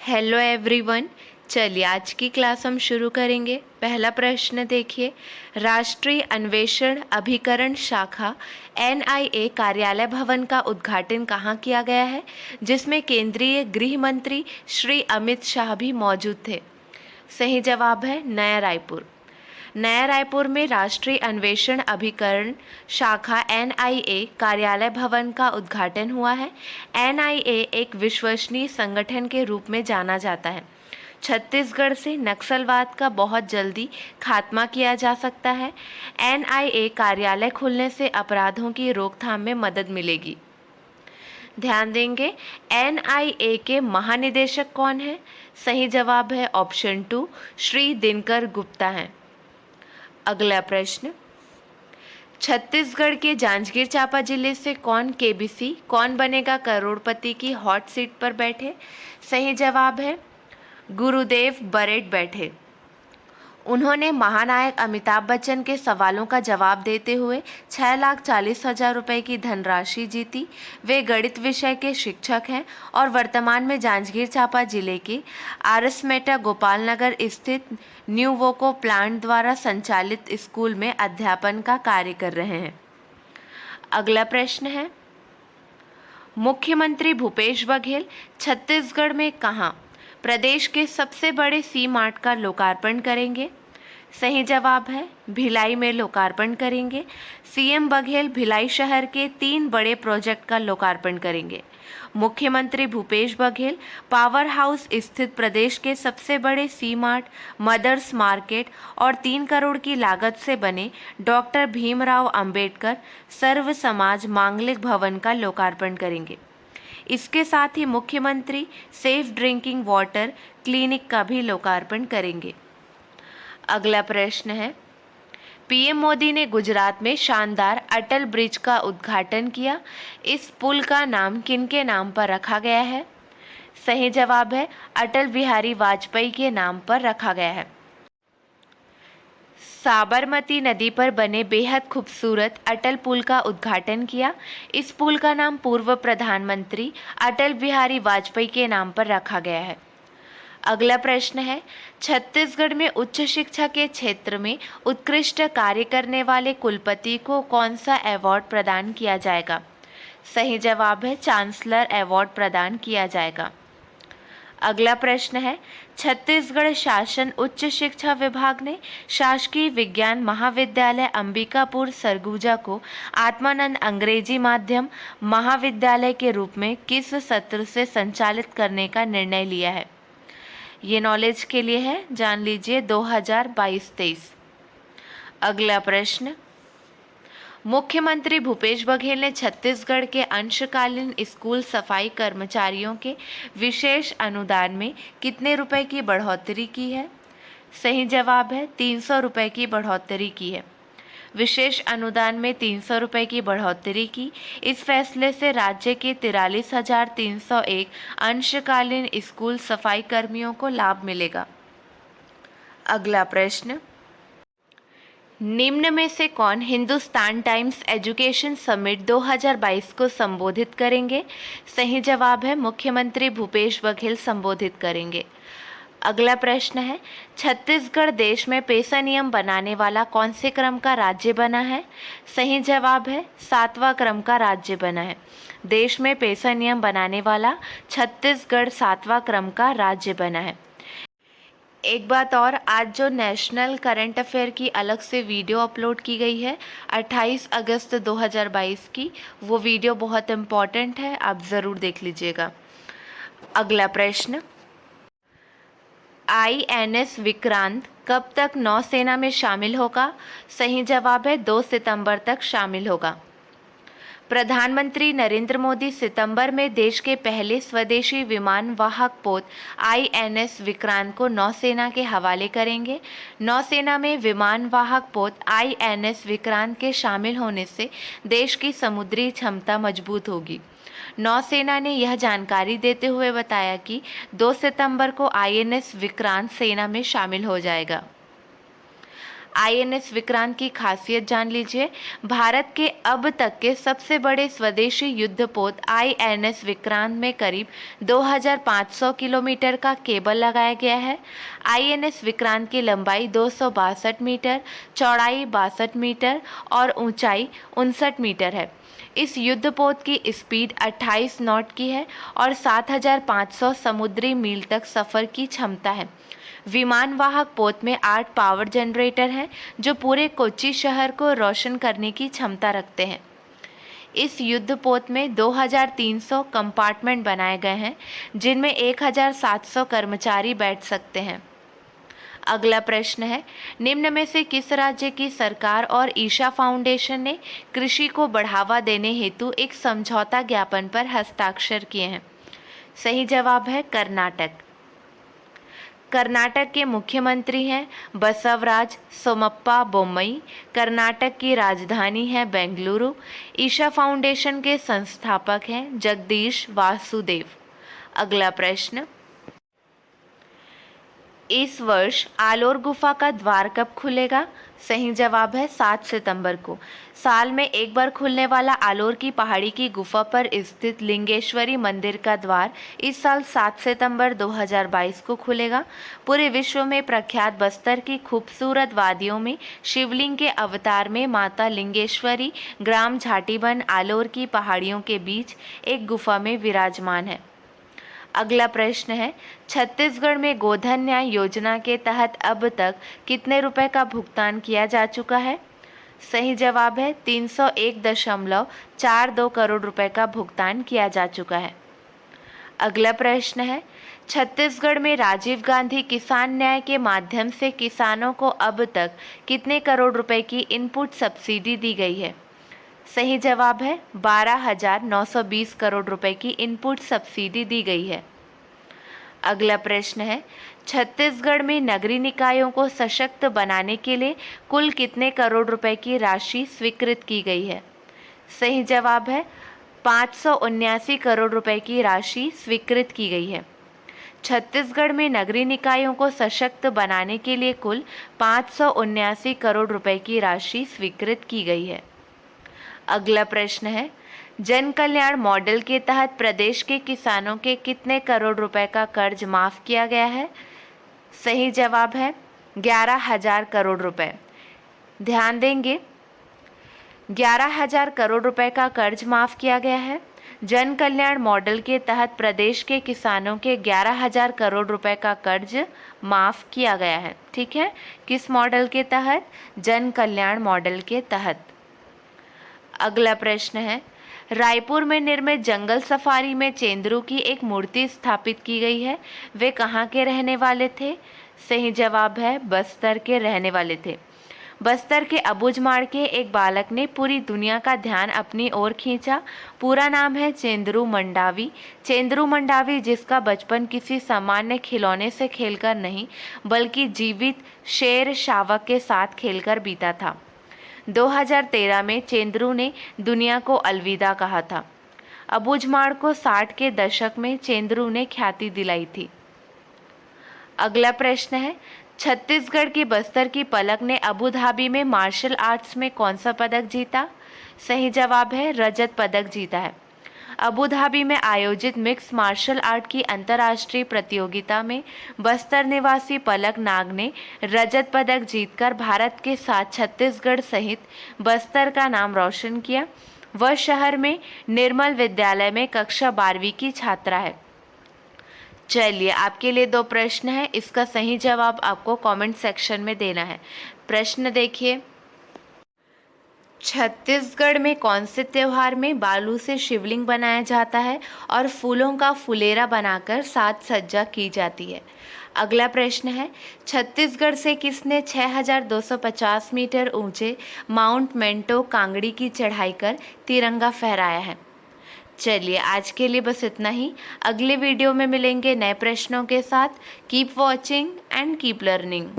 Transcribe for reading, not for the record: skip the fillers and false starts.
Hello everyone. चलिए आज की क्लास हम शुरू करेंगे। पहला प्रश्न देखिए, राष्ट्रीय अन्वेषण अभिकरण शाखा एनआईए कार्यालय भवन का उद्घाटन कहाँ किया गया है, जिसमें केंद्रीय गृह मंत्री श्री अमित शाह भी मौजूद थे। सही जवाब है नया रायपुर। नया रायपुर में राष्ट्रीय अन्वेषण अभिकरण शाखा एनआईए कार्यालय भवन का उद्घाटन हुआ है। एनआईए एक विश्वसनीय संगठन के रूप में जाना जाता है। छत्तीसगढ़ से नक्सलवाद का बहुत जल्दी खात्मा किया जा सकता है। एनआईए कार्यालय खुलने से अपराधों की रोकथाम में मदद मिलेगी। ध्यान देंगे, एनआईए के महानिदेशक कौन है? सही जवाब है ऑप्शन 2 श्री दिनकर गुप्ता हैं। अगला प्रश्न, छत्तीसगढ़ के जांजगीर चांपा जिले से कौन केबीसी कौन बनेगा करोड़पति की हॉट सीट पर बैठे? सही जवाब है गुरुदेव बरेट बैठे। उन्होंने महानायक अमिताभ बच्चन के सवालों का जवाब देते हुए 6,40,000 रुपये की धनराशि जीती। वे गणित विषय के शिक्षक हैं और वर्तमान में जांजगीर चांपा जिले के आरसमेटा गोपाल नगर स्थित न्यूवोको प्लांट द्वारा संचालित स्कूल में अध्यापन का कार्य कर रहे हैं। अगला प्रश्न है, मुख्यमंत्री भूपेश बघेल छत्तीसगढ़ में कहाँ प्रदेश के सबसे बड़े सी मार्ट का लोकार्पण करेंगे? सही जवाब है भिलाई में लोकार्पण करेंगे। सीएम बघेल भिलाई शहर के 3 बड़े प्रोजेक्ट का लोकार्पण करेंगे। मुख्यमंत्री भूपेश बघेल पावर हाउस स्थित प्रदेश के सबसे बड़े सी मार्ट, मदर्स मार्केट और 3 करोड़ की लागत से बने डॉक्टर भीमराव अंबेडकर सर्व समाज मांगलिक भवन का लोकार्पण करेंगे। इसके साथ ही मुख्यमंत्री सेफ ड्रिंकिंग वाटर क्लिनिक का भी लोकार्पण करेंगे। अगला प्रश्न है, पीएम मोदी ने गुजरात में शानदार अटल ब्रिज का उद्घाटन किया। इस पुल का नाम किनके नाम पर रखा गया है? सही जवाब है अटल बिहारी वाजपेयी के नाम पर रखा गया है। साबरमती नदी पर बने बेहद खूबसूरत अटल पुल का उद्घाटन किया। इस पुल का नाम पूर्व प्रधानमंत्री अटल बिहारी वाजपेयी के नाम पर रखा गया है। अगला प्रश्न है, छत्तीसगढ़ में उच्च शिक्षा के क्षेत्र में उत्कृष्ट कार्य करने वाले कुलपति को कौन सा अवार्ड प्रदान किया जाएगा? सही जवाब है चांसलर अवार्ड प्रदान किया जाएगा। अगला प्रश्न है, छत्तीसगढ़ शासन उच्च शिक्षा विभाग ने शासकीय विज्ञान महाविद्यालय अंबिकापुर सरगुजा को आत्मानंद अंग्रेजी माध्यम महाविद्यालय के रूप में किस सत्र से संचालित करने का निर्णय लिया है? ये नॉलेज के लिए है, जान लीजिए 2022-23। अगला प्रश्न, मुख्यमंत्री भूपेश बघेल ने छत्तीसगढ़ के अंशकालीन स्कूल सफाई कर्मचारियों के विशेष अनुदान में कितने रुपए की बढ़ोतरी की है? सही जवाब है 300 रुपये की बढ़ोतरी की है। विशेष अनुदान में 300 रुपये की बढ़ोतरी की। इस फैसले से राज्य के 43,301 अंशकालीन स्कूल सफाई कर्मियों को लाभ मिलेगा। अगला प्रश्न, निम्न में से कौन हिंदुस्तान टाइम्स एजुकेशन समिट 2022 को संबोधित करेंगे? सही जवाब है मुख्यमंत्री भूपेश बघेल संबोधित करेंगे। अगला प्रश्न है, छत्तीसगढ़ देश में पेसा नियम बनाने वाला कौन से क्रम का राज्य बना है? सही जवाब है 7वां क्रम का राज्य बना है। देश में पेसा नियम बनाने वाला छत्तीसगढ़ 7वां क्रम का राज्य बना है। एक बात और, आज जो नेशनल करंट अफेयर की अलग से वीडियो अपलोड की गई है 28 अगस्त 2022 की, वो वीडियो बहुत इम्पॉर्टेंट है, आप ज़रूर देख लीजिएगा। अगला प्रश्न, INS विक्रांत कब तक नौसेना में शामिल होगा? सही जवाब है 2 सितंबर तक शामिल होगा। प्रधानमंत्री नरेंद्र मोदी सितंबर में देश के पहले स्वदेशी विमान वाहक पोत INS विक्रांत को नौसेना के हवाले करेंगे। नौसेना में विमान वाहक पोत INS विक्रांत के शामिल होने से देश की समुद्री क्षमता मजबूत होगी। नौसेना ने यह जानकारी देते हुए बताया कि 2 सितंबर को INS विक्रांत सेना में शामिल हो जाएगा। आईएनएस विक्रांत की खासियत जान लीजिए। भारत के अब तक के सबसे बड़े स्वदेशी युद्धपोत आईएनएस विक्रांत में करीब 2500 किलोमीटर का केबल लगाया गया है। आईएनएस विक्रांत की लंबाई 262 मीटर, चौड़ाई 62 मीटर और ऊंचाई 59 मीटर है। इस युद्धपोत की स्पीड 28 नॉट की है और 7500 समुद्री मील तक सफ़र की क्षमता है। विमान वाहक पोत में 8 पावर जनरेटर हैं जो पूरे कोच्चि शहर को रोशन करने की क्षमता रखते हैं। इस युद्धपोत में 2300 कंपार्टमेंट बनाए गए हैं जिनमें 1700 कर्मचारी बैठ सकते हैं। अगला प्रश्न है, निम्न में से किस राज्य की सरकार और ईशा फाउंडेशन ने कृषि को बढ़ावा देने हेतु एक समझौता ज्ञापन पर हस्ताक्षर किए हैं? सही जवाब है कर्नाटक। कर्नाटक के मुख्यमंत्री हैं बसवराज सोमप्पा बोम्मई। कर्नाटक की राजधानी है बेंगलुरु। ईशा फाउंडेशन के संस्थापक हैं जगदीश वासुदेव। अगला प्रश्न, इस वर्ष आलोर गुफा का द्वार कब खुलेगा? सही जवाब है 7 सितंबर को। साल में एक बार खुलने वाला आलोर की पहाड़ी की गुफा पर स्थित लिंगेश्वरी मंदिर का द्वार इस साल 7 सितंबर 2022 को खुलेगा। पूरे विश्व में प्रख्यात बस्तर की खूबसूरत वादियों में शिवलिंग के अवतार में माता लिंगेश्वरी ग्राम झाटीबन आलोर की पहाड़ियों के बीच एक गुफा में विराजमान है। अगला प्रश्न है, छत्तीसगढ़ में गोधन न्याय योजना के तहत अब तक कितने रुपए का भुगतान किया जा चुका है? सही जवाब है 301.42 करोड़ रुपए का भुगतान किया जा चुका है। अगला प्रश्न है, छत्तीसगढ़ में राजीव गांधी किसान न्याय के माध्यम से किसानों को अब तक कितने करोड़ रुपए की इनपुट सब्सिडी दी गई है? सही जवाब है 12,920 करोड़ रुपए की इनपुट सब्सिडी दी गई है। अगला प्रश्न है, छत्तीसगढ़ में नगरीय निकायों को सशक्त बनाने के लिए कुल कितने करोड़ रुपए की राशि स्वीकृत की गई है? सही जवाब है 579 करोड़ रुपए की राशि स्वीकृत की गई है। छत्तीसगढ़ में नगरीय निकायों को सशक्त बनाने के लिए कुल 579 करोड़ रुपए की राशि स्वीकृत की गई है। अगला प्रश्न है, जन कल्याण मॉडल के तहत प्रदेश के किसानों के कितने करोड़ रुपए का कर्ज माफ किया गया है? सही जवाब है 11,000 करोड़ रुपए। ध्यान देंगे, 11,000 करोड़ रुपए का कर्ज माफ किया गया है। जन कल्याण मॉडल के तहत प्रदेश के किसानों के 11,000 करोड़ रुपए का कर्ज माफ किया गया है। ठीक है, किस मॉडल के तहत? जन कल्याण मॉडल के तहत। अगला प्रश्न है, रायपुर में निर्मित जंगल सफारी में चेंदरू की एक मूर्ति स्थापित की गई है। वे कहाँ के रहने वाले थे? सही जवाब है बस्तर के रहने वाले थे। बस्तर के अबूझमाड़ के एक बालक ने पूरी दुनिया का ध्यान अपनी ओर खींचा। पूरा नाम है चेंदरू मंडावी। चेंदरू मंडावी, जिसका बचपन किसी सामान्य खिलौने से खेलकर नहीं बल्कि जीवित शेर शावक के साथ खेलकर बीता था। 2013 में चेंदरू ने दुनिया को अलविदा कहा था। अबूझमाड़ को 60 के दशक में चेंदरू ने ख्याति दिलाई थी। अगला प्रश्न है, छत्तीसगढ़ की बस्तर की पलक ने अबू धाबी में मार्शल आर्ट्स में कौन सा पदक जीता? सही जवाब है रजत पदक जीता है। अबू धाबी में आयोजित मिक्स मार्शल आर्ट की अंतर्राष्ट्रीय प्रतियोगिता में बस्तर निवासी पलक नाग ने रजत पदक जीतकर भारत के साथ छत्तीसगढ़ सहित बस्तर का नाम रोशन किया। वह शहर में निर्मल विद्यालय में कक्षा 12वीं की छात्रा है। चलिए, आपके लिए 2 प्रश्न हैं, इसका सही जवाब आपको कमेंट सेक्शन में देना है। प्रश्न देखिए, छत्तीसगढ़ में कौन से त्योहार में बालू से शिवलिंग बनाया जाता है और फूलों का फुलेरा बनाकर साज सज्जा की जाती है? अगला प्रश्न है, छत्तीसगढ़ से किसने 6,250 मीटर ऊंचे माउंट मेंटो कांगड़ी की चढ़ाई कर तिरंगा फहराया है? चलिए, आज के लिए बस इतना ही। अगले वीडियो में मिलेंगे नए प्रश्नों के साथ। Keep watching and keep learning.